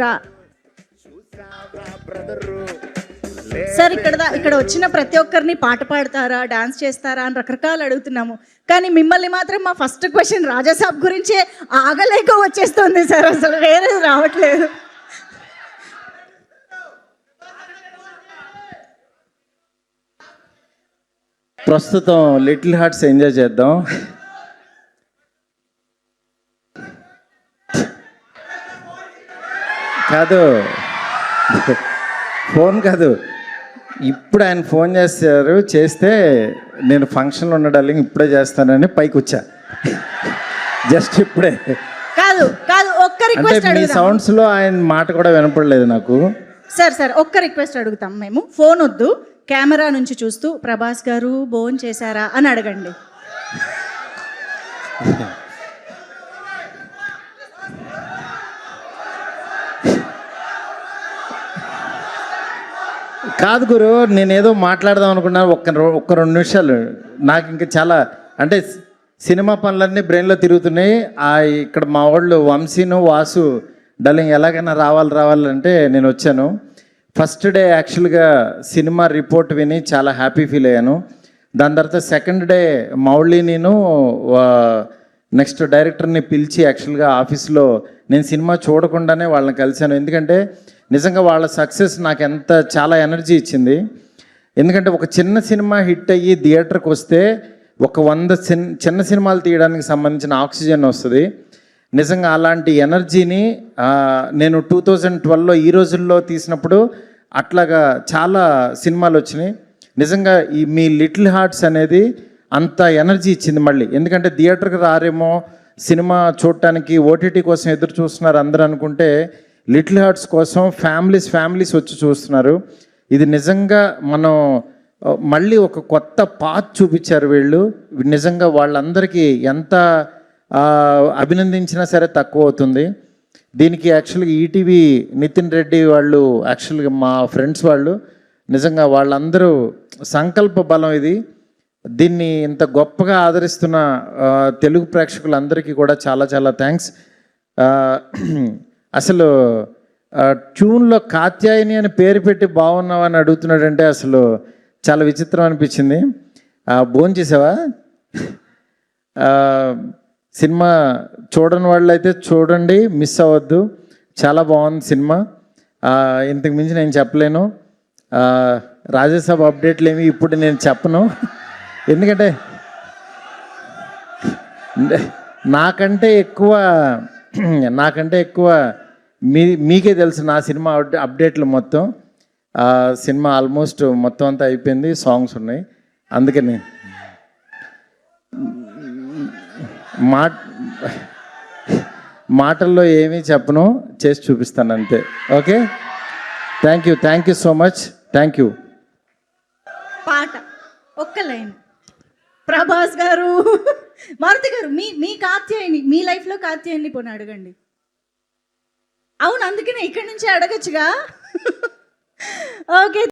రా సార్ ఇక్కడ వచ్చిన ప్రతి ఒక్కరిని పాట పాడతారా, డాన్స్ చేస్తారా అని రకరకాలు అడుగుతున్నాము. కానీ మిమ్మల్ని మాత్రం మా ఫస్ట్ క్వశ్చన్ రాజాసాబ్ గురించే ఆగలేక వచ్చేస్తుంది సార్, అసలు వేరే రావట్లేదు. ప్రస్తుతం లిటిల్ హార్ట్స్ ఎంజాయ్ చేద్దాం. కాదు, ఫోన్ కాదు, ఇప్పుడు ఆయన ఫోన్ చేస్తే నేను ఫంక్షన్లో ఉన్న డార్లింగ్ ఇప్పుడే చేస్తానని పైకి వచ్చా. జస్ట్ ఇప్పుడే. కాదు కాదు, ఒక్క రిక్వెస్ట్ మీ సౌండ్స్లో ఆయన మాట కూడా వినపడలేదు నాకు. సార్ ఒక్క రిక్వెస్ట్ అడుగుతాం మేము. ఫోన్ వద్దు, కెమెరా నుంచి చూస్తూ ప్రభాస్ గారు భోజనం చేశారా అని అడగండి. కాదు గురు, నేనేదో మాట్లాడదాం అనుకున్నాను. ఒక్క 2 నిమిషాలు. నాకు ఇంకా చాలా అంటే సినిమా పనులన్నీ బ్రెయిన్లో తిరుగుతున్నాయి. ఇక్కడ మా వాళ్ళు వంశీను వాసు డార్లింగ్ ఎలాగైనా రావాలంటే నేను వచ్చాను. ఫస్ట్ డే యాక్చువల్గా సినిమా రిపోర్ట్ విని చాలా హ్యాపీ ఫీల్ అయ్యాను. దాని తర్వాత సెకండ్ డే మౌళి నేను నెక్స్ట్ డైరెక్టర్ని పిలిచి యాక్చువల్గా ఆఫీస్లో నేను సినిమా చూడకుండానే వాళ్ళని కలిశాను. ఎందుకంటే నిజంగా వాళ్ళ సక్సెస్ నాకు చాలా ఎనర్జీ ఇచ్చింది. ఎందుకంటే ఒక చిన్న సినిమా హిట్ అయ్యి థియేటర్కి వస్తే ఒక 100 చిన్న సినిమాలు తీయడానికి సంబంధించిన ఆక్సిజన్ వస్తుంది. నిజంగా అలాంటి ఎనర్జీని నేను 2012లో ఈ రోజుల్లో తీసినప్పుడు అట్లాగా చాలా సినిమాలు వచ్చినాయి. నిజంగా మీ లిటిల్ హార్ట్స్ అనేది అంత ఎనర్జీ ఇచ్చింది మళ్ళీ. ఎందుకంటే థియేటర్కి రారేమో, సినిమా చూడటానికి ఓటీటీ కోసం ఎదురు చూస్తున్నారు అందరూ అనుకుంటే లిటిల్ హార్ట్స్ కోసం ఫ్యామిలీస్ వచ్చి చూస్తున్నారు. ఇది నిజంగా మనం మళ్ళీ ఒక కొత్త పాత్ చూపించారు వీళ్ళు. నిజంగా వాళ్ళందరికీ ఎంత అభినందించినా సరే తక్కువ అవుతుంది. దీనికి యాక్చువల్గా ఈటీవీ నితిన్ రెడ్డి వాళ్ళు, యాక్చువల్గా మా ఫ్రెండ్స్ వాళ్ళు, నిజంగా వాళ్ళందరూ సంకల్ప బలం ఇది. దీన్ని ఇంత గొప్పగా ఆదరిస్తున్న తెలుగు ప్రేక్షకులందరికీ కూడా చాలా చాలా థ్యాంక్స్. అసలు ట్యూన్లో కాత్యాయని అని పేరు పెట్టి బాగున్నావని అడుగుతున్నాడంటే అసలు చాలా విచిత్రం అనిపించింది. భోంచేసావా? సినిమా చూడని వాళ్ళు అయితే చూడండి, మిస్ అవ్వద్దు. చాలా బాగుంది సినిమా. ఇంతకు మించి నేను చెప్పలేను. రాజాసాబ్ అప్డేట్లు ఏమి ఇప్పుడు నేను చెప్పను. ఎందుకంటే నాకంటే ఎక్కువ మీకే తెలుసు నా సినిమా అప్డేట్లు మొత్తం. సినిమా ఆల్మోస్ట్ మొత్తం అంతా అయిపోయింది, సాంగ్స్ ఉన్నాయి. అందుకని మాటల్లో ఏమీ చెప్పను, చేసి చూపిస్తాను అంతే. Okay, thank you so much. Thank you. పాట ఒక్క లైన్. ప్రభాస్ గారు, మారుతి గారు, మీ కాత్యాయని, మీ లైఫ్లో కాత్యాయని పోనీ అడగండి. అవును, అందుకనే ఇక్కడి నుంచి అడగచ్చుగా. ఓకే.